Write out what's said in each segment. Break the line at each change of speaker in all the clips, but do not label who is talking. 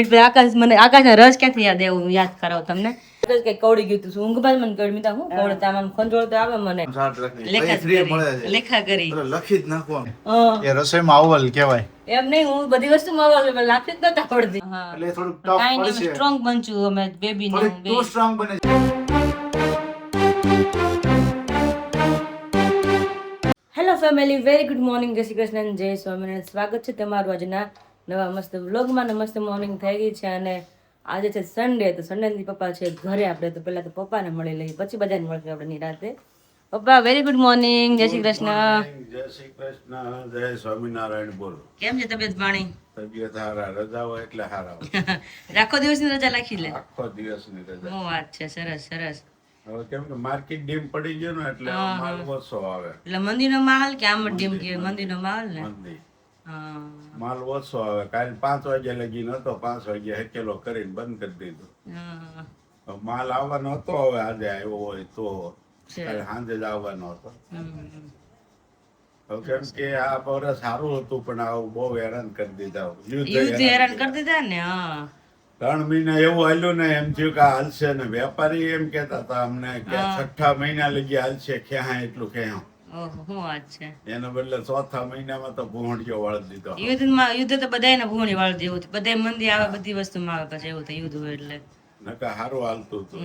આકાશ મને આકાશના રસ ક્યાંથી યાદ એવું યાદ કરાવ તમને કઈ કવડી ગયું તું ઊંઘમાં મને કવડી મીતા હું કવડે આમ ખંજોળ તો આવે મને લેખા કરી
લખી જ નાખવાનું એ રસોઈમાં અવ્વલ કહેવાય
એમ નહીં હું બધી વસ્તુમાં અવ્વલ લાગતી જ નતા આવડતી
એટલે થોડું ટફ
કાઈ નહીં
પડશે
સ્ટ્રોંગ બનશું અમે બેબી ને
થોડી તો સ્ટ્રોંગ બને
hello family very good morning જય શ્રી કૃષ્ણ જય સ્વામિનારાયણ સ્વાગત છે તમારું આજના નવા મસ્ત વ્લોગમાં ને મસ્ત મોર્નિંગ થઈ ગઈ છે અને આજે છે સન્ડે તો સન્ડે ની પપ્પા છે ઘરે આપણે તો પહેલા તો પપ્પાને મળી લઈએ પછી બધાને મળશે આપણે નિરાતે પપ્પા વેરી ગુડ મોર્નિંગ જય શ્રી કૃષ્ણ
જય શ્રી કૃષ્ણ જય સ્વામિનારાયણ બોલો
કેમ છે તબિયત પાણી
તબિયત હારા રજા હોય એટલે હારા
આખો દિવસની રજા રાખી લે
આખો દિવસની રજા
શું વાત છે સરસ સરસ
હવે કેમ કે માર્કેટ ડીમ પડી ગયો ને એટલે માલ ઓછો આવે
એટલે મંદિરનો માહોલ કે આમ ડીમ કે મંદિરનો માહોલ ને
મંદી
હા
માલ ઓછો આવે કાલે 5 વાગ્યા લગી નતો 5 વાગ્યા હેકેલો કરીને બંધ કરી દીધો
હા
હવે માલ આવવાનો હતો હવે આજે આવ્યો હોય તો કાલે સાંજે જ આવવાનો હતો હવે કેમ કે આ વર્ષ સારું હતું પણ આવું બહુ હેરાન કરી દીધા
યુદ્ધ હેરાન કરી દીધા ને હા
3 મહિના એવું હાલ્યું ને એમ થયું કે હાલશે ને વેપારી એમ કેતા હતા અમને કે 6 મહિના લગી હાલશે ક્યાં એટલું ક્યાં
ઓહો શું વાત છે
એના બદલે 4થા મહિનામાં તો ભૂંડિયો વાળી દીધો
યુદ્ધ તો બધાને ભૂણી વાળ દેવું બધા મંદી આવે બધી વસ્તુમાં આવે પછી એવું થાય યુદ્ધ હોય એટલે
નકા સારું હાલતું હતું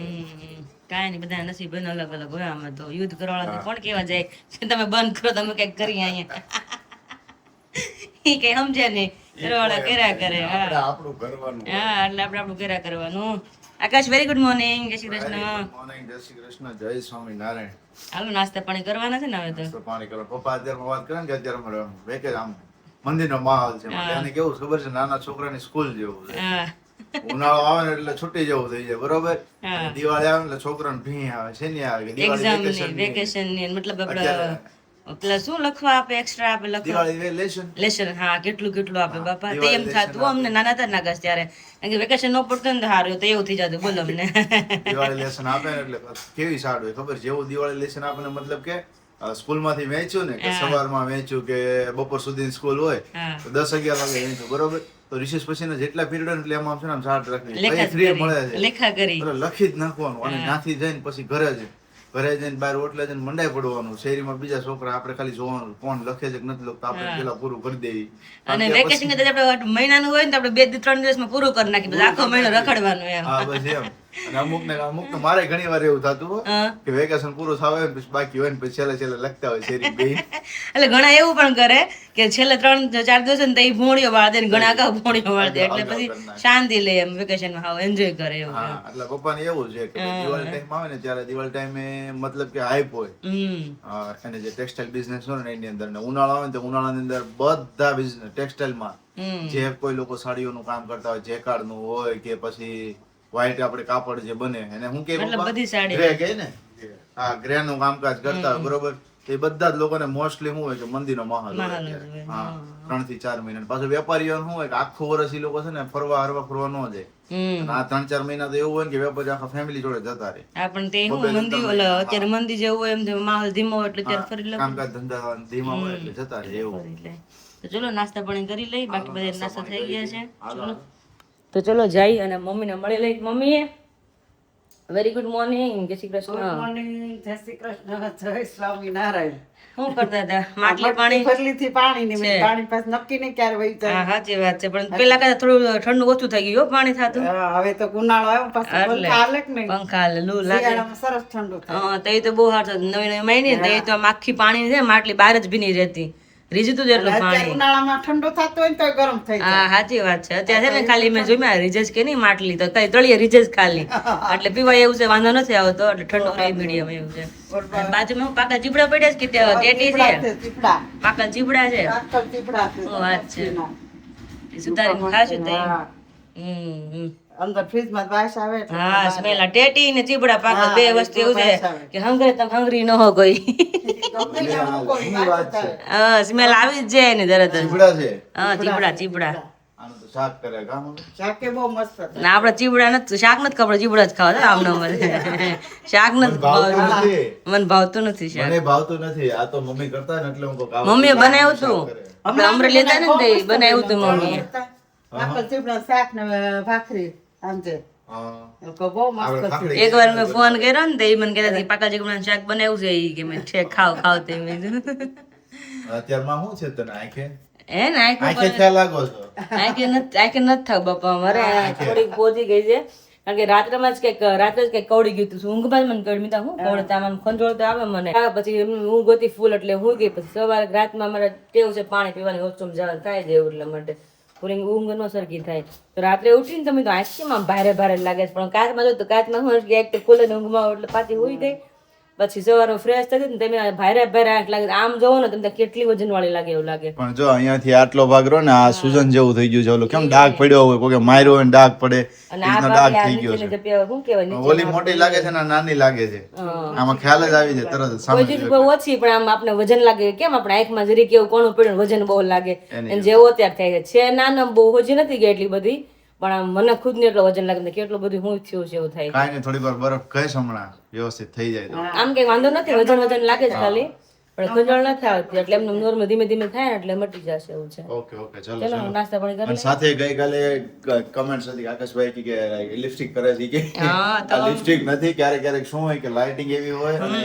કાંઈ નહીં બધા નસીબ અલગ અલગ હોય આમાં તો યુદ્ધ કરવાળા કોણ કેવા જાય કે તમે બંધ કરો તમે કઈક કરી અહીંયા એ કઈ સમજે નહીં કરવાળા કર્યા કરે
આપણું કરવાનું
હા એટલે આપણે આપણું કર્યા કરવાનું આકાશ વેરી ગુડ મોર્નિંગ જય શ્રી કૃષ્ણ
મોર્નિંગ જય શ્રી કૃષ્ણ જય સ્વામિનારાયણ
હાલો નાસ્તા પાણી કરવાના છે ને હવે તો
પાણી કરો પપ્પા અત્યારે વાત કરે ને કે અત્યારે અમારે વેકેશન આમ મંદિરનો માહોલ છે એને કેવું ખબર છે નાના છોકરાની સ્કૂલ જેવું છે
હા
ઉનાળો આવે ને એટલે છૂટી જવું થઈ જાય બરોબર દિવાળી આવે એટલે છોકરાને ભી આવે શેની આવે
એક્ઝામ વેકેશન ની મતલબ આપણે પેલા શું લખવા આપે એક્સ્ટ્રા આપે લખવા
દિવાળી લેશન
લેશન હા કેટલું આપે બાપા તે એમ થાતું અમને નાના હતા નાગાસ ત્યારે કારણ કે વેકેશન ન પડતું ને હારું તો એવું થઈ જતું બોલો અમને
દિવાળી લેશન આપે ને એટલે કેવી સાડ હોય ખબર જેવું દિવાળી લેશન આપે ને મતલબ કે સ્કૂલમાંથી વેચ્યું ને કે સવારમાં વેચ્યું કે બપોર સુધી સ્કૂલ હોય તો 10-11 વાગે વેચ્યું બરોબર તો રિસેસ પછીના જેટલા પીરિયડ હોય એટલે એમાં છે ને સાડ રાખવી ફ્રી મળે છે
લેખા કરી
લખી જ નાખવાનું અને ત્યાંથી જઈને પછી ઘરે જઈને બહાર ઓટલે જઈને મંડાઈ પડવાનું શેરીમાં બીજા છોકરા આપણે ખાલી જોવાનું કોણ લખે છે કે નથી લખતા આપણે પેલા પૂરું કરી દેવી
અને વેકેશન કે આપણે મહિનાનું હોય ને આપણે 2-3 દિવસમાં પૂરું કરી નાખી પછી આખો મહિનો રખડવાનું એમ
હા બસ એમ અને અમુક તો મારે ઘણી વાર એવું થતું કે વેકેશન પૂરું થાવે ને પછી બાકી હોય ને પછી છેલ્લે લખતા હોય શેરી બે
એટલે ઘણા એવું પણ કરે કે છેલ્લે 3-4 દિવસ ને તઈ ભોણિયો વાળ દે ને ઘણા અગાઉ ભોણિયો વાળ દે એટલે પછી શાંતિ લે એમ વેકેશન માં એન્જોય કરે એવું
હા એટલે પપ્પાને એવું છે કે દિવાળી ટાઈમ આવે ને ત્યારે દિવાળી ટાઈમે મતલબ કે હાઈપ હોય અને જે ટેક્સટાઇલ બિઝનેસ હોય ને એની અંદર ને ઉનાળો આવે ને તો ઉનાળાની અંદર બધા બિઝનેસ ટેક્સટાઇલમાં જે કોઈ લોકો સાડીઓનું કામ કરતા હોય જેકાર્ડનું હોય કે પછી વ્હાઈટ આપણે કાપડ જે બને એને હું કે ગ્રે કે ને હા ગ્રે નું કામકાજ કરતા હોય બરોબર એ બધા જ લોકોને મોસ્ટલી શું હોય કે મંદીનો માહોલ હોય હા 3 થી 4 મહિના પાછું વેપારીઓ શું હોય કે આખું વર્ષ એ લોકો છે ને ફરવા ન જાય આ 3-4 મહિના તો એવું હોય કે વેપારી આખા ફેમિલી જોડે જતા રહે
આ પણ તે હું મંદી ઓલા અત્યારે મંદી જેવું હોય એમ માહોલ ધીમો હોય એટલે ત્યારે ફરી લે
કામકાજ ધંધા ધીમા હોય એટલે જતા રહે એવું
તો ચલો નાસ્તા પાણી કરી લઈ બાકી બધા નાસ્તા થઈ ગયા છે ચલો તો ચલો જઈ અને મમ્મીને મળી લઈ મમ્મી વેરી ગુડ મોર્નિંગ જય શ્રી કૃષ્ણ
જય શ્રી કૃષ્ણ જય સ્વામિનારાયણ
શું કરતા હતા માટલી પાણી
ફરલીથી પાણી ની પાણી પાસ નક્કી નહીં ક્યારે વહી જાય
હા સાચી વાત છે પણ પેલા કરતા થોડું ઠંડુ ઓછું થઈ ગયું પાણી થતું
હવે તો ઉનાળો આવ્યો પાછો પંખા હાલે કે નહીં
પંખા હાલે લૂ લાગે
શિયાળામાં સરસ ઠંડુ થાય
હા તો એ તો બહુ સારું નવી મહિને તો એ તો આમ આખી પાણી છે માટલી બહાર જ ભીની રહેતી રીજતું જ એટલું પાણી
ઉનાળામાં ઠંડુ થતું હોય તો ગરમ થઈ જાય
હા સાચી વાત છે અત્યારે છે ને ખાલી મેં જોયું રીજેજ કે નહીં માટલી તો કઈ તળિયે રીજેજ ખાલી એટલે પીવાય એવું છે વાંધો નથી આવતો એટલે ઠંડુ રહી મીડિયમ એવું છે બાજુમાં પાકા ચીબડા પડ્યા છે કે ટેટી છે પાકા ચીબડા છે વાત છે સુધારીને ખાશું તો
અંદર ફ્રીજ માં વાસ આવે
હા સ્મેલ ટેટી ને ચીબડા પાકા બે વસ્તુ એવું છે કે હંગરી તમે હંગરી ન હો કોઈ હા સ્મેલ આવી જ જાય ને તરત જ હા ચીબડા
શાક કરે કામ
શાકે બહુ મસ્ત
ના આપણે ચીબડા નથી શાક નથી ખબર ચીબડા જ ખાવા આમ મને શાક નથી મને ભાવતું નથી શાક
મને ભાવતું નથી આ તો મમ્મી કરતા ને એટલે હું
મમ્મીએ બનાવ્યું હતું આપણે અમરેલી હતા ને તે બનાવ્યું હતું મમ્મીએ
પાકલ ચીપડા શાક ને ભાખરી સાંજે
હા.
એ લોકો બહુ મસ્ત
આપણે
છે.
ખાખરી
એકવાર મેં ફોન કર્યો ને તો એ મને કહેતા હતા કે પાકા ચીકણાનું શાક બનાવ્યું છે ઈ કે મેં છે ખાવ ખાવ તે મેં કીધું.
અત્યારમાં શું છે તને આંખે
હે ને
આંખે ખ્યાલ લાગો છો
આંખે નથી થાવ બાપા મારે થોડીક પહોંચી ગઈ છે કારણ કે રાત્રે જ કઈક કવડી ગયું હતું ઊંઘમાં જ મને કવડી મીતા હું કવડતા આમ ખંજોળ તો આવે મને પછી ઊંઘ હતી ફૂલ એટલે હું ગઈ પછી સવારે રાતમાં મારે ટેવ છે પાણી પીવાની વોશરૂમ જવાનું થાય છે એવું એટલા માટે પૂરી ઊંઘ ન સરખી થાય તો રાત્રે ઉઠીને તમે તો આંખ કેમ આમ ભારે ભારે લાગે છે પણ કાચમાં જો તો કાચમાં હું એક તો ખુલે ને ઊંઘમાં એટલે પાછી હોઈ ગઈ પછી સવારે ફ્રેશ થતી ને તમે ભારે ભારે આંખ લાગે આમ જોવો ને તમને કેટલી વજન વાળી લાગે એવું લાગે
પણ જો અહીંયાથી આટલો ભાગ રહ્યો ને આ સુજન જેવું થઈ ગયું છે ઓલું કેમ ડાઘ પડ્યો હોય કોઈ માર્યો હોય ને ડાઘ પડે એ
અને આ
રીતનો ડાઘ
ભાગે આ
થઈ ગયો
નીચેની
છે
જે પેલા શું કહેવાય નીચે
ઓલી મોટી લાગે છે ને આ નાની લાગે છે આમાં ખ્યાલ જ આવી જાય તરત જ
કોઈ
સામે
ચીજ બહુ ઓછી પણ આમ આપણે વજન લાગે કેમ આપણે આંખમાં જરી કેવું કોણું પડ્યું ને વજન બહુ લાગે અને જેવો ત્યારે થાય છે નાના બહુ ઓછી નથી ગઈ એટલી બધી પણ આમ મને ખુદ ને એટલો વજન લાગે ને કેટલું બધું હું થયું છે એવું થાય
કાંઈ નહીં થોડીક વાર બરફ ઘસ હમણાં વ્યવસ્થિત થઈ જાય તો
આમ કઈ વાંધો નથી વજન લાગે છે ખાલી પણ ખંજવાળ નથી આવતી એટલે એમનું નોર્મલ ધીમે ધીમે થાય ને એટલે મટી જશે એવું છે
ઓકે ઓકે ચલો
ચલો
ચલો
નાસ્તા પાણી કરી
અને સાથે ગઈકાલે કમેન્ટ્સ હતી આકાશભાઈ કે લિપસ્ટિક કરે છે કે આ લિપસ્ટિક નથી ક્યારેક ક્યારેક શું હોય કે લાઇટિંગ એવી હોય અને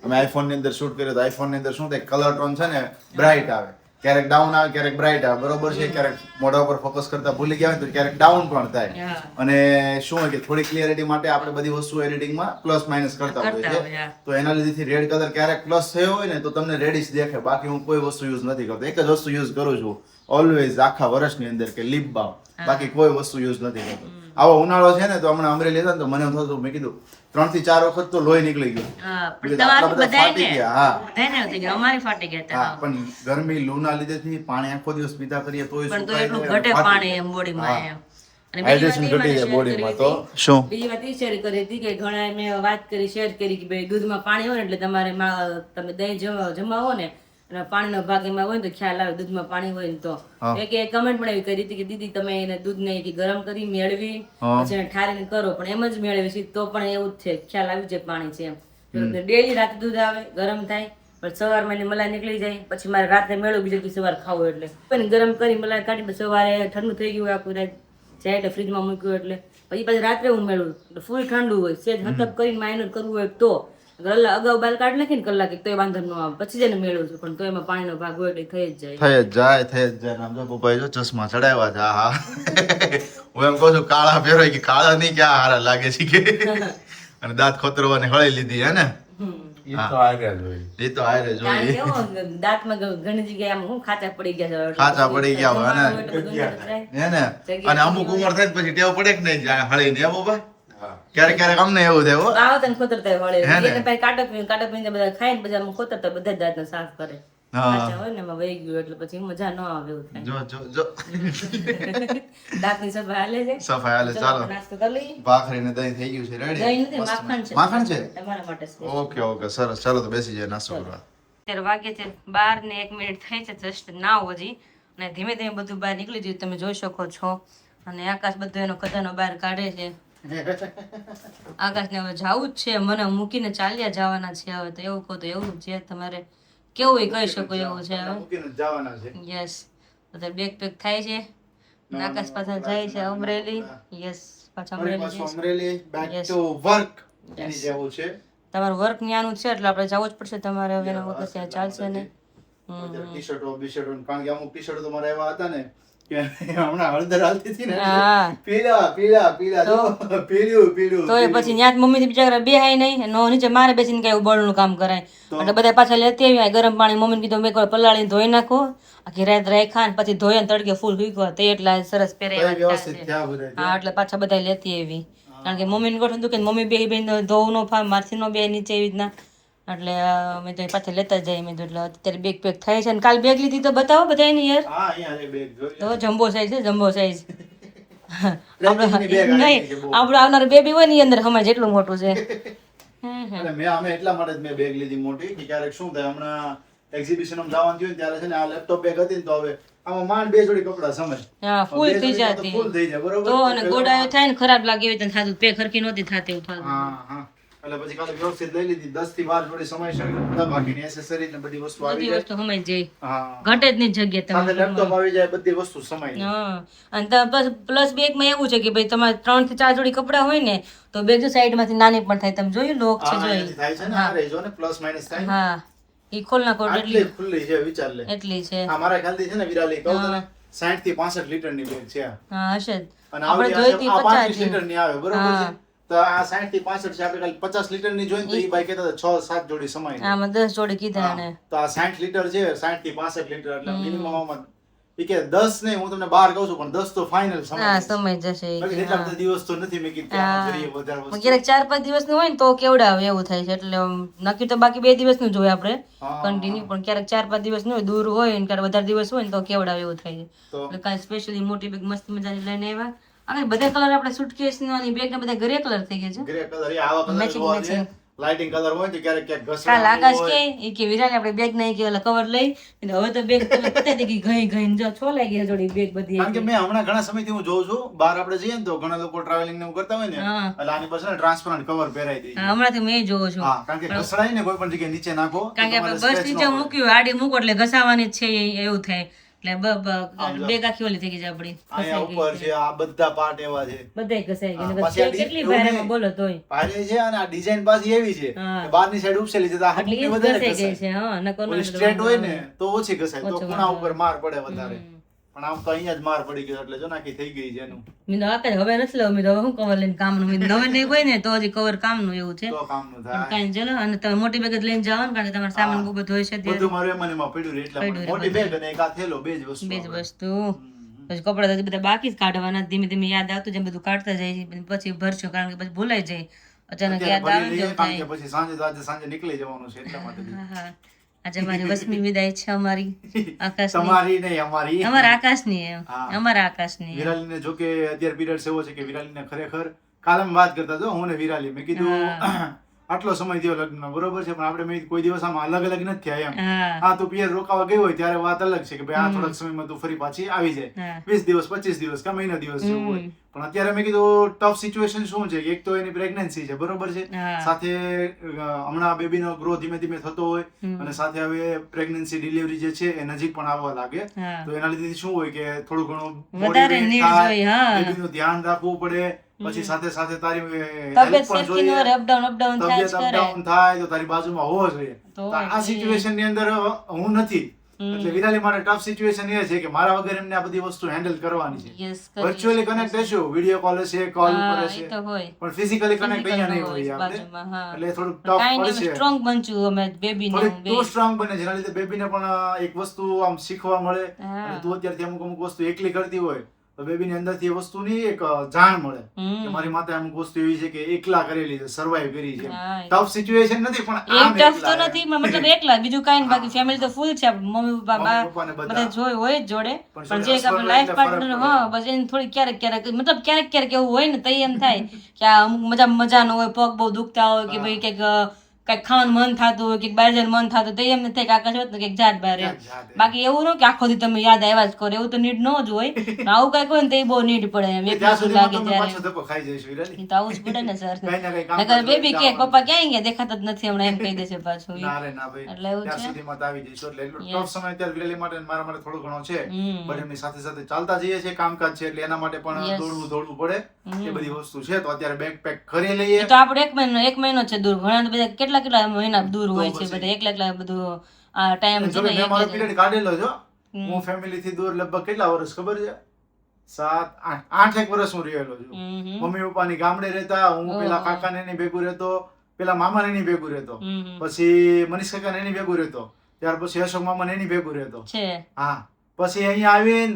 અમે આઈફોન ની અંદર શૂટ કર્યો તો આઈફોન ની અંદર શું થાય કલર ટોન છે ને બ્રાઇટ આવે ક્યારેક ડાઉન આવે ક્યારેક બ્રાઇટ આવે બરોબર છે ક્યારેક મોઢા ઉપર ફોકસ કરતા ભૂલી ગયા હોય તો ક્યારેક ડાઉન પણ થાય અને શું હોય કે થોડી ક્લિયરિટી માટે આપણે બધી વસ્તુ એડિટિંગમાં પ્લસ માઇનસ કરતા હોઈએ છીએ તો એના લીધેથી રેડ કલર ક્યારેક પ્લસ થયો હોય ને તો તમને રેડિશ દેખાય બાકી હું કોઈ વસ્તુ યુઝ નથી કરતો એક જ વસ્તુ યુઝ કરું છું ઓલવેઝ આખા વર્ષની અંદર કે લિપ બામ બાકી કોઈ વસ્તુ યુઝ નથી કરતો આવો ઉનાળો છે ને તો હમણાં અમરેલી હતા ને તો મને એમ થતું મેં કીધું 3 થી 4 વખત તો લોહી નીકળી ગયું આટલા બધા ફાટી ગયા હા
અમારી ફાટી ગયા હતા
હા પણ ગરમી લૂના લીધેથી પાણી આખો દિવસ પીતા કરીએ તોય
પણ તો
સુકાય
એટલું
નહીં અને
ઘટે
ફાટી
પાણી
જાય.
એમ બોડીમાં એમ અને
હાઇડ્રેશન ઘટી જાય બોડીમાં તો શું
બીજી વાત એ શેર કરી હતી કે ઘણા મેં વાત કરી શેર કરી કે ભાઈ દૂધમાં પાણી હોય ને એટલે તમારે તમે દહીં જમાવો ને અને પાણીનો ભાગ એમાં હોય ને તો ખ્યાલ આવે દૂધમાં પાણી હોય ને તો એક કમેન્ટ પણ એવી કરી હતી કે દીદી તમે એને દૂધને ગરમ કરી મેળવી પછી એને ઠારીને કરો પણ એમ જ મેળવી છે તો પણ એવું જ છે ખ્યાલ આવી જાય પાણી છે એમ ડેલી રાતે દૂધ આવે ગરમ થાય પણ સવારમાં એની મલાઈ નીકળી જાય પછી મારે રાતે મેળવું બીજે દિવસે સવાર ખાવું એટલે પણ ગરમ કરી મલાઈ કાઢી પછી સવારે ઠંડુ થઈ ગયું આખું રાત જાય એટલે ફ્રીજમાં મૂક્યું એટલે પછી રાત્રે હું મેળવું એટલે ફૂલ ઠંડુ હોય સેજ હતપ કરીને માઇનર કરવું હોય તો અગાઉ બાલ કાઢ નાખીને કલાક તો એ વાંધો ન આવે પછી જઈને મેળવું છું પણ તો એમાં પાણીનો ભાગ હોય એટલે થઈ જ જાય
થઈ જ જાય આમ જો પપ્પાએ જો ચશ્મા ચડાવ્યા છે હા હું એમ કહું છું કાળા પહેરાય કે કાળા નહીં ક્યાં હારા લાગે છે કે અને દાંત ખોતરવાની હળી લીધી હે ને
ઈ તો આગળ હોય
એ તો હારે
કારણ
જોઈએ
કે કેવું, દાંતમાં ઘણી જગ્યાએ આમ હું ખાચા પડી ગયા છે
ખાચા પડી ગયા હોય ને.
જમવાનું એટલે બધું અંદર જાય.
હે ને અને અમુક ઉંમર થાય ને પછી ટેવ પડે કે નહીં જાણે હળી ને બાબા
હા
ક્યારેક ક્યારેક અમને એવું થાય હો
આવો તને ખોતરતા વળે
હે ને?
એને પછી કાંટા પીને બધા ખાઈને પછી આમ ખોતરતા બધા જ દાંતને સાફ કરે
હા.
ખાચા હોય ને એમાં વહી ગયું એટલે પછી મજા ન આવે એવું થાય
જો જો
દાંતની સફાઈ હાલે છે
સફાઈ હાલે
ચલો,
ચાલો
નાસ્તો કરી લઈએ.
ભાખરી ને દહીં થઈ ગયું છે
દહીં
રેડી
નથી, માખણ છે.
માખણ છે
તમારા માટે special.
ઓકે ઓકે સરસ ચાલો તો બેસી જાય નાસ્તો કરવા
અત્યારે વાગે છે 12 ને 1 મિનિટ થઈ છે જસ્ટ નાવ હજી અને ધીમે ધીમે બધું બહાર નીકળી ગયું તમે જોઈ શકો છો અને આકાશ બધો એનો ખજાનો બહાર કાઢે છે આકાશને હવે જાવું જ છે મને મૂકીને ચાલ્યા જવાના છે હવે તો એવું કહો તો એવું જ છે તમારે કેવું એ કહી શકો એવું છે હવે
મૂકીને જ જવાના છે
યસ બધા બેગ પેક થાય છે અને આકાશ પાછા જાય છે અમરેલી યસ પાછા અમરેલી
પાછું
જાય છે.
Amreli back
Yes.
To work એની જેવું છે
તમારું વર્ક ન્યાનું છે એટલે આપણે જવું જ પડશે તમારે હવે એના વગર ત્યાં ચાલશે નહીં
ટી-શર્ટો બી-શર્ટો કારણ કે અમુક ટી-શર્ટો તો મારા એવા હતા ને કે હમણાં હળદર હાલતી હતી ને
હા.
પીળા જો પીળું
તો એ પછી ન્યાત મમ્મી થી બિચારા બેહાય નહીં નો નીચે મારે બેસીને કઈ બળનું કામ કરાય એટલે બધા પાછા લેતી આવી ગરમ પાણી મમ્મીને કીધું મેં એકવાર પલાળીને ધોઈ નાખો આખી રાત રાખ્યા ને પછી ધોઈને તડકે ફૂલ ભીગવા તે એટલા સરસ પહેર્યા
વ્યવસ્થિત થયા બધા
હા એટલે પાછા બધા લેતી આવી કારણ કે મમ્મીને ગોઠવું હતું કે મમ્મી બે બેન ધોવું નો ફામ મારથી નો બે નીચે એવી રીતના એટલે મેં તો પાછા લેતા જાય મેં તો એટલે અત્યારે બેગ પેક થાય છે અને કાલ બેગ લીધી તો બતાવો બધા એની યાર
હા અહીંયા છે બેગ જોઈ
તો જમ્બો સાઈઝ છે જમ્બો સાઈઝ
ટ્રેકિંગની બેગ આવી
નહીં
ગઈ છે બહુ.
આપણું આવનાર બેબી હોય ને ઈ અંદર હમાય જેટલું મોટું છે
અને અમે એટલા માટે જ મેં બેગ લીધી મોટી કે ક્યારેક શું થાય હમણાં એક્ઝિબિશન માં જવાનું થયું ને ત્યારે છે ને આ લેપટોપ બેગ હતી ને તો હવે આમાં માંડ બે જોડી કપડા સમય
હા ફૂલ થઈ
જોડીમાં તો
જતી
ફૂલ થઈ જાય બરોબર
તો અને ગોડાયો થાય ને ખરાબ લાગે એવી રીતે થતું પે ખરખી નહોતી થતી એવું થતું
હા હા એટલે પછી કાલે વ્યવસ્થિત લઈ લીધી 10 થી 12 જોડી સમય છે બાકીની એસેસરી ને બધી વસ્તુ આવી
બધી
જાય
વસ્તુ સમય જાય
હા
ઘટે જ નહીં જગ્યા
સાથે
તમારે
લેપટોપ આવી જાય બધી વસ્તુ સમય જાય.
હા અને પ્લસ બેગમાં એવું છે કે ભાઈ તમારે 3 થી 4 જોડી કપડાં હોય ને તો બેગ જો સાઈડમાંથી નાની પણ થાય તમે જોયું લોક છે
આ
જોઈ
અહીંયાથી થાય છે ને આ રહી જો ને પ્લસ માઇનસ થાય ને.
હા ઈ ખોલ નાખો
આટલી
એટલી
ખુલ્લી છે વિચાર લે
એટલી છે
આ મારા ખ્યાલથી છે ને વિરાલી કહું તને 60 થી 65 લીટરની બેગ છે આ.
હા હશે જ.
અને
આપણે
આવડી
જોઈતી
આ
50
35 લીટરની આવે બરોબર છે તો આ 60 થી 65 છે આપણે ખાલી 50 લીટરની જોઈને તો ઈ ભાઈ કહેતા હતા 6-7 જોડી સમાય છે.
આમાં 10 જોડી કીધા એને
તો આ 60 લીટર છે 60 થી 65 લીટર એટલે મિનિમમ આમાં ઈ કે 10 નહીં હું તમને 12 કહું છું પણ 10 તો ફાઇનલ સમય
હા
છે.
સમય જશે ઈ
બાકી
કે,
એટલા
હા.
બધા દિવસ તો નથી મેં કીધું કે આમાં જોઈએ વધારે
પણ
વસ્તુ.
ક્યારેક 4-5 દિવસનું હોય ને તો કેવડાવે એવું થાય છે એટલે નક્કી તો બાકી 2 દિવસનું જોઈએ આપણે
હા.
કન્ટિન્યુ પણ ક્યારેક 4-5 દિવસનું હોય દૂર હોય ને ક્યારેક વધારે દિવસ હોય ને તો કેવડાવે એવું થાય છે
તો
એટલે કાંઈ સ્પેશિયલી મોટી બેગ મસ્ત મજાની લઈને આવ્યા અને બધા કલર આપણે સુટકેસ ની બેગ ના બધા ગ્રે કલર થઈ ગયા છે
ગ્રે કલર એ આવા કલર
Matching,
જોવા
matching.
છે લાઇટિંગ કલર હોય તો ક્યારેક ક્યાંક
કાલ
ઘસડા
આકાશ
હોય.
કે ઈ કે વિરાને આપણે બેગ નહીં કે ઓલા કવર લઈ એટલે હવે તો બેગ તમે પતાઈ દે કે ગઈ ગઈ જો છો લાગી છે જોડી બેગ બધી
કારણ કે મેં હમણાં ઘણા સમયથી હું જોઉં છું બહાર આપણે જઈએ ને તો ઘણા લોકો ટ્રાવેલિંગ ને એવું કરતા હોય ને
હા.
એટલે આની પાસે ટ્રાન્સપરન્ટ કવર પહેરાઈ દે છે.
હા, હમણાંથી મેં જોઉં છું
હા કારણ કે ઘસડાય ને કોઈ પણ જગ્યાએ નીચે નાખો તો
કારણ કે
તમારે
આપણે બસ
scratch ન
નીચે
પડે.
મૂક્યું આડી મૂકો એટલે ઘસાવાની જ છે એવું થાય એટલે બેગ આખી ઓલી થઈ ગઈ છે આપડી
અહીંયા ઉપર છે આ બધા પાર્ટ એવા છે
બધાય ઘસાઈ
હા,
ગઈ
પાછી આ
કેટલી
એવું
ભારે
નહીં.
બોલો તોય
ભારે છે અને આ ડિઝાઇન પાછી એવી છે
હા.
કે બહારની સાઈડ ઉપસેલી છે તો આ
એટલે
હમણાં
એ જ
વધારે
ઘસાઈ ગઈ
ઘસાય.
છે હા નકર
ઓલી સ્ટ્રેટ હોય ને તો ઓછી ઘસાય તો ખૂણા ઉપર માર પડે વધારે પણ આમ તો અહીંયા જ માર પડી ગયો એટલે જો નાખી થઈ ગઈ છે એનું
મેં તો આકાશ હવે નથી લેવું મેં તો હવે શું કવર લઈને કામનું મેં કીધું હવે નહીં હોય ને તો હજી કવર કામનું એવું છે
તો કામનું
પણ
થાય
કાંઈ ચલો અને તમે મોટી બેગ જ લઈને જાઓ ને કારણ કે તમારો સામાન બહુ બધો હોય છે ત્યારે
બધું મારું એમાં ને એમાં પડ્યું રહે એટલા માટે. મોટી બેગ અને એક આ થેલો બે જ વસ્તુ
બે જ
આપણે.
વસ્તુ પછી કપડા તો હજી બધા બાકી જ કાઢવાના ધીમે ધીમે યાદ આવતું જેમ બધું કાઢતા જાય છે પછી ભરશું કારણ કે પછી ભૂલાઈ જાય અચાનક
અત્યારે
યાદ આવે
ભરી
ને
લઈએ
જેવું
કારણ કે
થાય
પછી સાંજે તો આજે સાંજે નીકળી જવાનું છે એટલા માટે બી.
હા હા આજે મારી 8મી વિદાય છે અમારી આકાશની
તમારી નહીં અમારી
અમારા આકાશની એમ
હા.
અમારા આકાશની એમ.
વિરાલીને જો કે અત્યારે પીરિયડ એવો છે કે વિરાલીને ખરેખર કાલે અમે વાત કરતા હતો હું ને વિરાલી મેં કીધું આટલો સમય થયો લગ્ન બરોબર છે પણ આપણે મેં કોઈ દિવસ આમાં અલગ અલગ નથી થયા એમ
હા
હા તું પિયર રોકાવા ગઈ હોય ત્યારે વાત અલગ છે કે ભાઈ આ થોડાક સમયમાં તું ફરી પાછી આવી જાય
હા
20 દિવસ 25 દિવસ કે મહિના દિવસ જેવું હોય પણ અત્યારે મેં કીધું ટફ સિચ્યુએશન શું છે કે એક તો એની પ્રેગ્નન્સી છે બરોબર છે
હા.
સાથે હમણાં બેબીનો ગ્રો ધીમે ધીમે થતો હોય અને સાથે હવે પ્રેગ્નન્સી ડિલિવરી જે છે એ નજીક પણ આવવા લાગે
હા
તો એના લીધે શું હોય કે થોડું ઘણું
વધારે needs હોય, હા.
બેબીનું ધ્યાન રાખવું પડે પછી સાથે સાથે તારી
તબિયત
help પણ
સેફટી
જોઈએ.
નો અપડાઉન થાય જ
તબિયત
કરે
અપડાઉન થાય તો તારી બાજુમાં હોવો જોઈએ
તો
તો આ સિચ્યુએશન ની અંદર હું નથી એટલે વિરાલી માટે ટફ સિચ્યુએશન એ છે કે મારા વગર એમને આ બધી વસ્તુ હેન્ડલ કરવાની છે
યસ
વર્ચ્યુઅલી કનેક્ટ હશું વિડીયો કોલ હશે કોલ પર
એ
હશે
તો હોય
પણ ફિઝિકલી કનેક્ટ અહીંયા નહીં હોય આપણે
બાજુમાં હા
એટલે થોડુંક ટફ
કાંઈ
પડશે
નહીં સ્ટ્રોંગ બનશું અમે બેબી ને
થોડીક તું સ્ટ્રોંગ બને જેના લીધે બેબીને પણ એક વસ્તુ આમ શીખવા મળે
હા.
અને તું અત્યારથી અમુક વસ્તુ એકલી કરતી હોય તો બેબીની અંદરથી એ વસ્તુની એક જાણ મળે કે મારી માતા અમુક વસ્તુ એવી છે કે એકલા કરેલી છે સર્વાઈવ કરી છે
હા.
ટફ સિચ્યુએશન નથી પણ
એક
આમ
ટફ તો
એકલા
નથી મતલબ એકલા બીજું કાંઈ નહીં બાકી ફેમિલી તો ફૂલ છે મમ્મી પપ્પા
મમ્મી પપ્પાને બધા.
બધા જોઈ હોય જ જોડે
પણ
પણ
જોડે
જે આપણે
હસવાનું
લાઈફ
એટલે ફરક
પાર્ટનર
પડે.
હા બસ એને થોડી ક્યારેક ક્યારેક મતલબ ક્યારેક ક્યારેક એવું હોય ને તો એમ થાય કે આ અમુક મજા ન હોય પગ બહુ દુખતા હોય કે ભાઈ કંઈક ખાવાનું મન થતું હોય કે બહાર જવાનું મન થતું તો એમ થાય કે આકાશ હોત ને કંઈક જાત બહાર એમ.
જાત એમ.
બાકી એવું ન કે આખો દી તમે યાદ આવ્યા જ કરો એવું તો નીડ ન જ હોય પણ આવું કંઈક હોય ને તો એ બહુ નીડ પડે એમ એક
ત્યાં
વસ્તુ
સુધીમાં
લાગે
તમે
ત્યારે
પાછો ધક્કો ખાઈ જઈશું વિરાલી.
એ તો આવું જ પડે ને સર
કંઈ ના કંઈ કામ
નકર
કરજો,
બેબી કે
જવાનું.
પપ્પા ક્યાં ગયા દેખાતા જ નથી હમણાં એમ કહી દેશે પાછું
ના રે ના ભાઈ
એટલે એવું
ત્યાં
છે.
સુધીમાં તો આવી જઈશું એટલે એટલો ટફ સમય અત્યારે વિરાલી માટે અને મારા માટે થોડો ઘણો છે
હમ.
પણ એમની સાથે સાથે ચાલતા જઈએ છીએ કામકાજ છે એટલે એના માટે પણ
Yes.
દોડવું પડે એ બધી વસ્તુ છે તો અત્યારે બેગ પેક કરી લઈએ
એ તો આપણે એક મહિનો છે દૂર ઘણા તો બધા કેટલા મહિના દૂર હોય છે
પછી.
બધા એકલા બધું આ ટાઈમ છે
જો
ને
મેં મારો
એકલા જ.
પીરિયડ કાઢેલો છો હું ફેમિલી થી દૂર લગભગ કેટલા વર્ષ ખબર છે 7-8 વર્ષ હું રહેલો છું
હમ.
મમ્મી પપ્પાની ગામડે રહેતા હું પેલા કાકાને એની ભેગું રહેતો પેલા મામાને એની ભેગું રહેતો
હમ.
પછી મનીષ કાકાને એની ભેગું રહેતો ત્યાર પછી અશોક મામાને એની ભેગું રહેતો
છે
હા પછી અહીંયા આવીને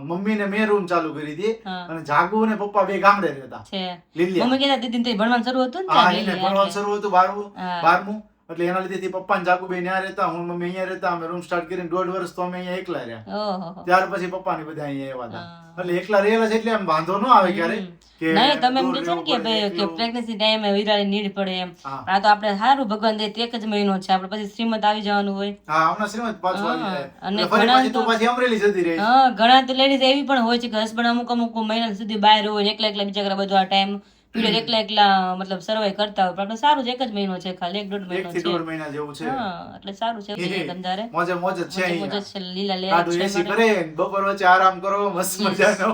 મમ્મી ને મેં રૂમ ચાલુ કરી હતી
હા.
અને જાગુ ને પપ્પા બે ગામડે રહેતા
છે
લીલિયા
મમ્મી કહેતા દીદી ને ભણવાનું શરૂ હતું ને
હા
ત્યાં
એને
લીલી
ભણવાનું
એટલે.
શરૂ હતું 12મું
હા.
12મું એટલે એના લીધે પપ્પા ને જાગુ બે ત્યાં રહેતા હું ને મમ્મી અહીંયા રહેતા અમે રૂમ સ્ટાર્ટ કરીને 1.5 વર્ષ તો અમે અહીંયા એકલા રહ્યા
ઓહો
ત્યાર પછી પપ્પા ને બધા અહીંયા આવ્યા હતા એટલે એકલા રહેલા છે એટલે એમ વાંધો ન આવે ક્યારે કે
નહીં તમે એમ
દૂર
કહો છો ને કે
રહેવું પડે,
ભાઈ કે
એકલું.
પ્રેગ્નન્સી ટાઈમે વિરાળી નીડ પડે એમ
હા.
આ તો આપણે સારું ભગવાન દે તે એક જ મહિનો છે આપણે પછી શ્રીમત આવી જવાનું હોય
હા હમણાં શ્રીમદ પાછું આવી
હા,
જાય
અને
એટલે ફરી
ઘણા
પાછી તું
તો-
પાછી અમરેલી જતી રહી
હા ઘણા તો લેડીઝ એવી પણ હોય છે કે હસબન્ડ અમુક મહિના સુધી બહાર હોય એકલા એકલા બિચારા બધું આ ટાઈમ પીરિયડ એકલા એકલા મતલબ સર્વાઈવ કરતા હોય પણ આપણે સારું છે, 1 જ મહિનો છે ખાલી 1-1.5 મહિનો
1 થી
છે
1.5 મહિના જેવું છે.
હા એટલે સારું છે ધંધારે
મોજે મોજ જ છે
મોજ
અહીંયા.
છે, લીલા લે
કાઢું એસી કરે બપોર વચ્ચે આરામ કરો મસ્ત મજાનો.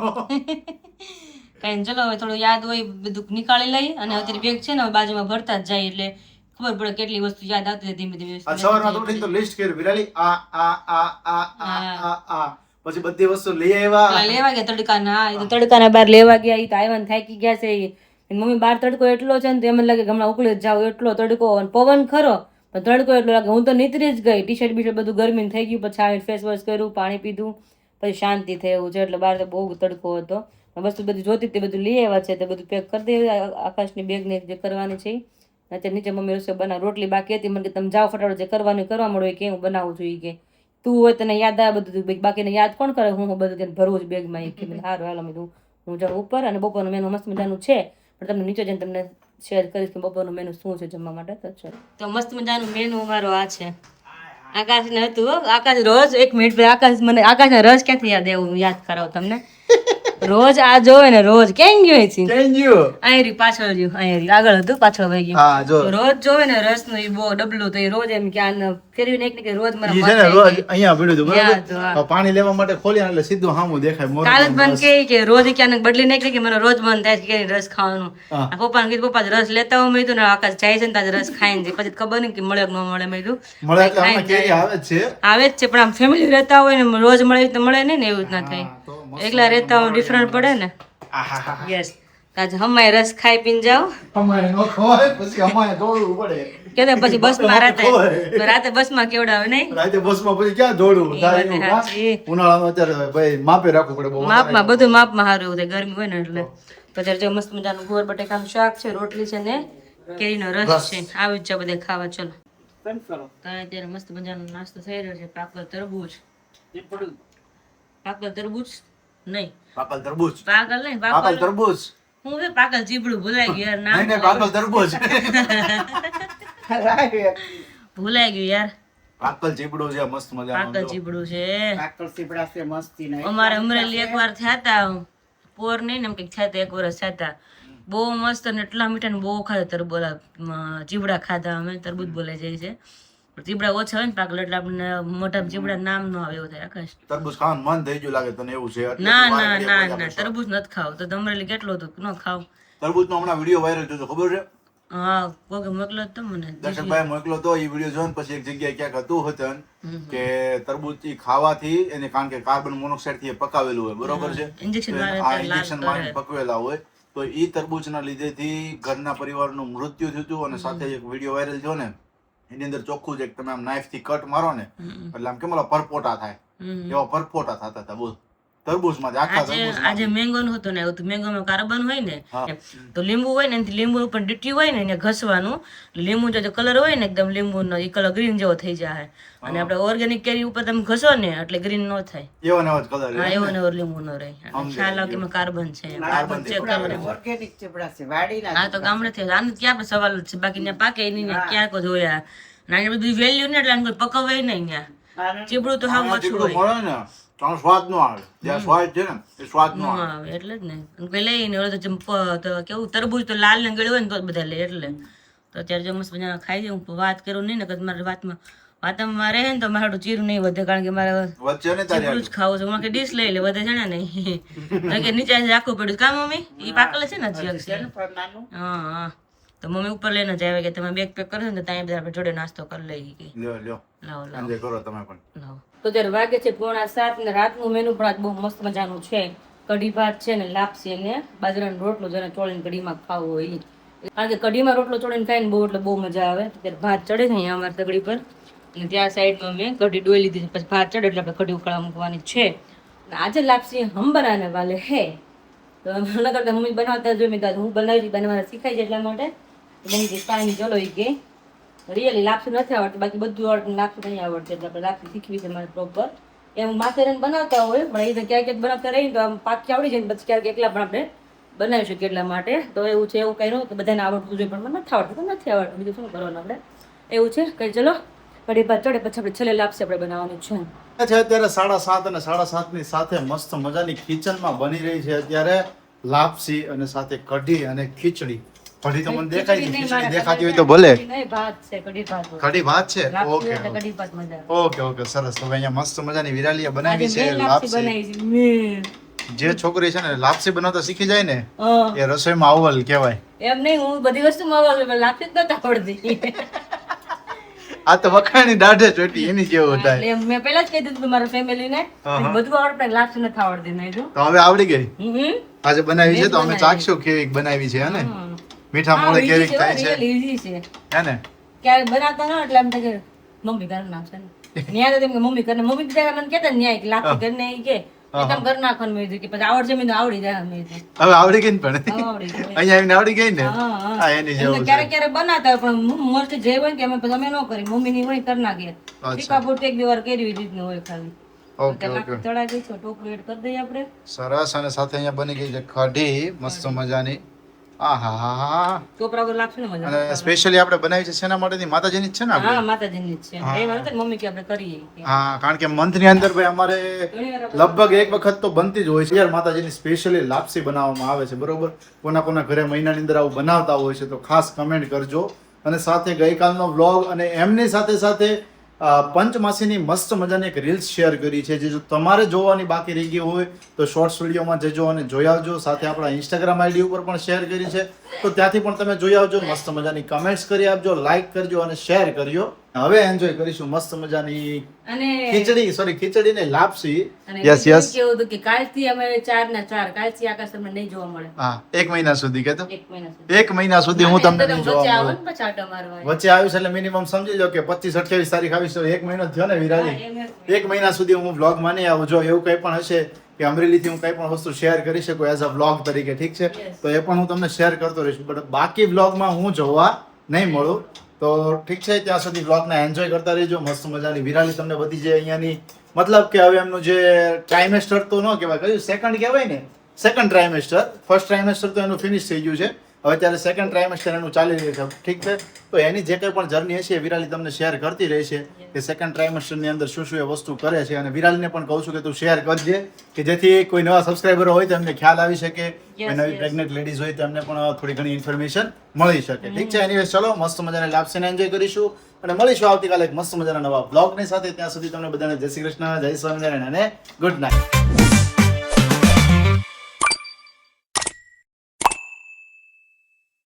કઈ ચલો હવે થોડું યાદ હોય બધું નીકાળી લઈ અને અત્યારે બેગ છે ને હવે બાજુમાં ભરતા જ જાય એટલે ખબર પડે કેટલી વસ્તુ યાદ આવતી ધીમે ધીમે
આ સવારમાં તો ઉઠીને તો લિસ્ટ કર્યું વિરાલી આ પછી બધી વસ્તુ લઈ આવ્યા.
પેલા લેવા ગયા તડકાના, એ તો તડકાના બાર લેવા ગયા, એ તો આવ્યા ને થાકી ગયા છે. એની મમ્મી બાર તડકો એટલો છે ને તો એમ જ લાગે કે હમણાં ઉકળી જ જાવ, એટલો તડકો અને પવન ખરો પણ તડકો એટલો લાગે. હું તો નીતરી જ ગઈ, ટી-શર્ટ બીશર્ટ બધું ગરમીને થઈ ગયું, પછી આવીને ફેસ વોશ કર્યું, પાણી પીધું, પછી શાંતિ થઈ એવું છે. એટલે બહાર તો બહુ તડકો હતો. વસ્તુ બધી જોતી તે બધું લઈ આવ્યા છે, તે બધું પેક કરી દે આકાશની બેગને જે કરવાની છે. અત્યારે નીચે મમ્મી રસોઈ બનાવ, રોટલી બાકી હતી, મને કે તમે જાઓ ફટાફટ જે કરવાનું કરવા મળો કે હું બનાવું છું. ઈ કે તું હોય તને યાદ આવે બધું, બાકીને યાદ કોણ કરે, હું બધું તેને ભરવું જ બેગમાં. એ કે સારું હાલો મેં હું જાઉં ઉપર. અને બપોરનું મેનુ મસ્ત મજાનું છે પણ તમને નીચે જઈને તમને શેર કરીશ કે બપોરનું મેનુ શું છે જમવા માટે. તો મસ્ત મજાનું મેનુ અમારો આ છે. આકાશને હતું, આકાશ રોજ 1 મિનિટ પછી આકાશ મને આકાશના રસ ક્યાંથી યાદ એવું યાદ કરાવો તમને. રોજ આ જોવે ને રોજ કેમ ગયો છે અહીં પાછળ ગયું, અહીં આગળ હતું પાછળ વહી ગયું. રોજ જોવે ને રસ નું એ બહુ ડબલું તો એ રોજ એમ કે આને ફેરવીને એક ને કે રોજ મારા
છે ને રોજ અહીંયા પીડ્યું હતું બરાબર. પાણી લેવા માટે ખોલ્યા એટલે સીધું સામું દેખાય.
કાલ જ મને કે રોજ ક્યાં બદલી નાખી કે મને રોજ મન થાય કે રસ ખાવાનું. પપ્પાને કીધું પપ્પા રસ લેતા હોય, મેં કીધું ને આકાશ જાય છે ને તાજ રસ ખાઈને જાય, પછી ખબર નહીં કે મળે કે ન મળે. મેં કીધું
મળે એટલે આમાં કેરી આવે જ છે.
આવે જ છે પણ આમ ફેમિલી રહેતા હોય ને રોજ મળે તો મળે નહીં ને, એવું જ ના થાય. એકલા રહેતા હોય ડિફરન્ટ પડે ને. યસ આજ હમાય રસ ખાઈ પીને જાઓ.
અમારે નો ખવાય પછી અમારે દોડવું પડે
કે પછી બસમાં રાતે બસમાં કેવડાવે નહીં,
રાતે બસમાં પછી ક્યાં દોડવું થાય એવું કાં? ઉનાળામાં અત્યારે ભાઈ માપે રાખવું પડે બહુ.
માપમાં બધું માપમાં સારું એવું થાય ગરમી હોય ને એટલે. તો અત્યારે જો મસ્ત મજાનું ગોળ બટેકાનું શાક છે, રોટલી છે ને કેરીનો રસ છે. આવી જ છે બધે ખાવા. ચલો તો અત્યારે મસ્ત મજાનો નાસ્તો થઈ રહ્યો છે. પાકલ તરબૂચ, પાકલ તરબૂચ નહીં
પાકલ તરબૂચ,
પાકલ નહીં
પાકલ તરબૂચ
હું છે પાકલ ચીબડું ભૂલાઈ ગયું યાર નામ.
નહીં પાકલ તરબૂચ
ભૂલાઈ ગયું યાર.
પાકલ ચીબડું છે મસ્ત મજાનું.
પાકલ ચીબડું છે.
કાકર સીપડા છે મસ્તી ના.
અમારે અમરેલી એકવાર થયા તા, પોર નહીં ને એમ કંઈક થયા તા, 1 વર્ષ થયા તા. બહુ મસ્ત અને એટલા મીઠા ને બહુ ખાધા તરબૂચ, ચીબડા ખાધા અમે. તરબૂચ બોલાઈ જાય છે ચીબડા ઓછા હોય ને પાકલ એટલે આપણને મોટા ચીબડા નામ ન આવે એવું થાય. આકાશ
તરબૂચ ખાવાનું મન થઈ ગયું લાગે તને એવું છે એટલે
ના
તું
ના
વાર
ના
ઘડીએ
ના તરબૂચ નથી ખાવ તો અમરેલી કેટલું હતું ન ખાવ.
તરબૂચનો હમણાં વિડીયો વાયરલ થયો તો ખબર છે?
હા કોકે મોકલો તો મને.
દર્શકભાઈ મોકલો તો એ વિડીયો જોઈને પછી એક જગ્યાએ ક્યાંક હતું હતું કે તરબૂચ ખાવાથી એને કારણ કે કાર્બન મોનોક્સાઇડ થી એ પકાવેલું હોય બરોબર છે,
ઇન્જેક્શન
ઇન્જેક્શન મારીને પકવેલા હોય તો ઈ તરબૂચના લીધેથી ઘરના પરિવારનું મૃત્યુ થયું હતું. અને સાથે એક વિડીયો વાયરલ થયો ને એની અંદર ચોખ્ખું છે કે તમે આમ નાઈફ થી કટ મારો ને એટલે આમ કેમ ઓલા પરપોટા થાય એવા પરપોટા થતા હતા. બોલ તરબૂચમાં આખા તરબૂચમાં
આજે મેંગો નું હતું ને એવું મેંગોમાં કાર્બન હોય ને તો લીંબુ હોય ને એનાથી લીંબુ ઉપર ડીટી હોય ને એને ઘસવાનું. લીંબુ જો કલર હોય ને એકદમ લીંબુનો એ કલર ગ્રીન જેવો થઈ જાય. અને આપણે ઓર્ગેનિક કેરી ઉપર તમે ઘસો ને એટલે ગ્રીન ન થાય.
એવો ને એવો જ કલર.
હા એવો ને એવો લીંબુ નો રહે. ખ્યાલ આવે કે એમાં કાર્બન છે. કાર્બન ચેક કરવાનું.
ઓર્ગેનિક ચીપડા છે વાડીના.
હા તો ગામડેથી આને ક્યાં આપણે સવાલ જ છે, બાકી ત્યાં પાકે નહીં ને ક્યાં કો જોયા ના બધી વેલ્યુ ને એટલે આને કોઈ પકવે નહીં ત્યાં. ચીબડું તો હાવ ઓછું હોય.
મળે ને તો સ્વાદ નો આવે. જે સ્વાદ છે ને એ સ્વાદ નો આવે.
આવે એટલે જ ને કોઈ લઈને ઓલો તો કેવું તરબૂચ તો લાલ ને ગળ્યું હોય ને તો બધા લે એટલે. તો અત્યારે જો મસ્ત મજાના ખાઈ જાય. હું વાત કરું નહીં ને કે મારે વાતમાં રહે ને તો મારું ચીરું નહીં વધે કારણ કે મારે
વચ્ચે ને તારી
ચીબડું જ ખાવું છે. હું કે ડીશ લઈ લે વધે છે ને નહીં કે નીચે રાખવું પડ્યું કા મમ્મી એ પાકલ છે ને હજી. હા હા તો મમ્મી ઉપર લઈને જ આવે કે તમે બેગ પેક કરશો ને તો ત્યાં બધા આપણે જોડે નાસ્તો કરી લઈએ કે
લ્યો લ્યો
લાવો લાવો
એન્જોય કરો તમે પણ.
લાવો. તો ત્યારે વાગે છે 6:45 ને રાતનું મેનુ પણ આજ બહુ મસ્ત મજાનું છે. કઢી ભાત છે ને લાપસી અને બાજરાનો રોટલો જેને ચોળીને કઢીમાં ખાવો હોય ઈ. કારણ કે કઢીમાં રોટલો ચોળીને ખાય ને બહુ એટલે બહુ મજા આવે. ત્યારે ભાત ચડે છે અહીંયા અમારી તગડી પર અને ત્યાં સાઈડમાં મેં કઢી ડોઈ લીધી છે. પછી ભાત ચડે એટલે આપણે કઢી ઉકાળવા મૂકવાની છે. આજે લાપસી હમ બનાને વાલે હે તો ન કરતા મમ્મી બનાવતા જોઈ મેં હું બનાવી બનાવવા શીખાય છે એટલા માટે બની કાંઈ ચલો એ કે રિયલી લાપસી નથી આવડતી, બાકી બધું આવડતું, લાપસી નહીં આવડતી. એટલે આપણે લાપસી શીખવી છે મારે પ્રોપર. એમ માથે રહીને બનાવતા હોય પણ એ ક્યાંક ક્યાંક બનાવતા રહીને તો આમ પાકી આવડી જાય ને પછી ક્યારેક એકલા પણ આપણે બનાવી શકીએ એટલા માટે. તો એવું છે, એવું કંઈ નહોતું, બધાને આવડતું જોઈએ પણ મને નથી આવડતું તો નથી આવડતું, બીજું શું કરવાનું આપણે એવું છે. કંઈ ચલો કઢી ભાત ચડે પછી આપણે છેલ્લે લાપસી આપણે બનાવવાની છે.
અત્યારે 7:30 અને 7:30 ની સાથે મસ્ત મજાની કિચનમાં બની રહી છે અત્યારે લાપસી અને સાથે કઢી અને ખીચડી. કઢી તો મને દેખાય
ખીચડી
છે,
નહીં,
ખીચડી
મારા
દેખાતી હોય
કઢી
તો ભલે.
નહીં, ભાત છે, કઢી ભાત હોય.
કઢી ભાત છે.
લાપસી
ઓકે
એટલે કઢી ભાત મજા આવે.
ઓકે ઓકે સરસ. તો અહીંયા મસ્ત મજાની વિરાલીએ બનાવી
આજે
છે
મેં લાપસી
લાપસી.
બનાવી છે, મેં.
જે છોકરી છે ને લાપસી બનાવતા શીખી જાય ને
હા.
એ રસોઈમાં અવ્વલ કહેવાય.
એમ નહીં, હું બધી વસ્તુમાં અવ્વલ, પણ લાપસી જ નતા આવડતી.
આ તો વખાણી દાઢે ચોટી એની જેવું થાય.
એટલે મેં પહેલા જ કહી દીધું હતું મારા ફેમિલીને
હા.
બધું આવડે પણ લાપસી નથી આવડતી નહીં જો.
તો હવે આવડી ગઈ.
હમ.
આજે બનાવી છે તો અમે
બનાવી.
ચાખશું કેવી બનાવી છે હે ને
હા.
મીઠા
હા,
મોળે
easy
કેવી
છે,
થાય છે
real easy છે.
હે ને
ક્યારેક બનાવતા ન હોય એટલે એમ થાય કે મમ્મી કરી નાખશે ને. ન્યા તો તેમ કે મમ્મી કરીને મમ્મી બીજા મને કહેતા ને ન્યા કે લાપસી કરીને ઈ કે તમે કરી નાખવાનું મેં કીધું કે પછી આવડશે મેં કીધું આવડી જાય મેં કીધું.
હવે આવડી ગઈ ને પણ
આવડી ગયું.
અહીંયા આવીને આવડી ગઈ ને
હા, હા.
હા એની
એટલે
જેવું છે.
ક્યારેક ક્યારેક બનાવતા હોય પણ મોસ્ટલી જે હોય ને કે અમે પછી અમે ન કરી મમ્મી ની હોય કરી નાખીએ. ટીકા પૂરતી એક બે વાર કરી રીતનું હોય ખાલી.
ઓકે ઓકે
ચડા ગઈ છે ટોપલું એડ કરી દઈએ આપણે.
સરસ. અને સાથે અહીંયા બની ગઈ છે કઢી મસ્ત મજાની. આહાહા.
ચોપરા વગર લાગશે ને મજા.
અને સ્પેશિયલી આપણે બનાવી છે શેના માટેની માતાજીની જ છે ને આપણે?
હા, માતાજીની જ છે. એ વાત ને મમ્મી કે આપણે કરીએ કે.
હા કારણ કે મંથ ની અંદર ભાઈ અમારે લગભગ એક વખત તો બનતી જ હોય છે યાર માતાજીની સ્પેશિયલી લાપસી બનાવવામાં આવે છે બરોબર. કોના કોના ઘરે મહિનાની અંદર આવું બનાવતા હોય છે તો ખાસ કમેન્ટ કરજો. અને સાથે ગઈકાલનો વ્લોગ અને એમની સાથે સાથે પંચમાસીની મસ્ત મજાની એક રીલ્સ શેર કરી છે જે જો તમારે જોવાની બાકી રહી ગઈ હોય તો શોર્ટ્સ વિડીયોમાં જજો અને જોઈ આવજો. સાથે આપણા ઇન્સ્ટાગ્રામ આઈડી ઉપર પણ શેર કરી છે તો ત્યાંથી પણ તમે જોઈ આવજો. મસ્ત મજાની કમેન્ટ્સ કરી આપજો, લાઈક કરજો અને શેર કરજો. હવે એન્જોય કરીશું મસ્ત મજાની
અને
ખીચડી ને લાપસી.
અને
યસ
બીજું
યસ.
કેવું હતું કે કાલથી અમે 4 ના 4 કાલથી આકાશ તમને નહીં જોવા મળે.
હા એક મહિના સુધી કે તો
1 મહિના સુધી.
એક મહિના સુધી હું તમને નહીં
વચ્ચે
જોવા
આવો
મળું.
ને પછી આંટો મારવા.
વચ્ચે આવ્યું છે એટલે મિનિમમ સમજી લો કે 25-28 તારીખ આવીશ તો એક મહિનો થયો ને વિરાલી. એક મહિના સુધી હું વ્લોગ માં નહીં આવું. જો એવું કંઈ પણ હશે કે અમરેલીથી હું કંઈ પણ વસ્તુ શેર કરી શકું એઝ અ વ્લોગ તરીકે ઠીક છે તો એ પણ હું તમને શેર કરતો રહીશ. બટ બાકી વ્લોગમાં હું જોવા નહીં મળું તો ઠીક છે. ત્યાં સુધી વ્લોગને એન્જોય કરતા રહેજો. મસ્ત મજાની વિરાલી તમને બધી જે અહીંયાની મતલબ કે હવે એમનું જે ટ્રાઇમેસ્ટર તો ન કહેવાય, કયું સેકન્ડ કહેવાય ને, સેકન્ડ ટ્રાઇમેસ્ટર. ફર્સ્ટ ટ્રાઇમેસ્ટર તો એનું ફિનિશ થઈ ગયું છે. હવે ત્યારે સેકન્ડ ટ્રાઇમેસ્ટર એનું ચાલી રહ્યું છે ઠીક છે. તો એની જે કંઈ પણ જર્ની હશે એ વિરાલી તમને શેર કરતી રહેશે કે સેકન્ડ ટ્રાઇમેસ્ટરની અંદર શું શું એ વસ્તુ કરે છે. અને વિરાલીને પણ કહું છું કે તું શેર કરજે કે જેથી કોઈ નવા સબસ્ક્રાઈબરો હોય તો એમને ખ્યાલ આવી શકે, કોઈ નવી પ્રેગ્નેન્ટ લેડીઝ હોય તો એમને પણ થોડી ઘણી ઇન્ફોર્મેશન મળી શકે ઠીક છે. એનીવેઝ ચલો મસ્ત મજાને લાપસીને એન્જોય કરીશું અને મળીશું આવતીકાલે એક મસ્ત મજાના નવા બ્લોગની સાથે. ત્યાં સુધી તમને બધાને જય શ્રી કૃષ્ણ, જય સ્વામિનારાયણ અને ગુડ નાઇટ.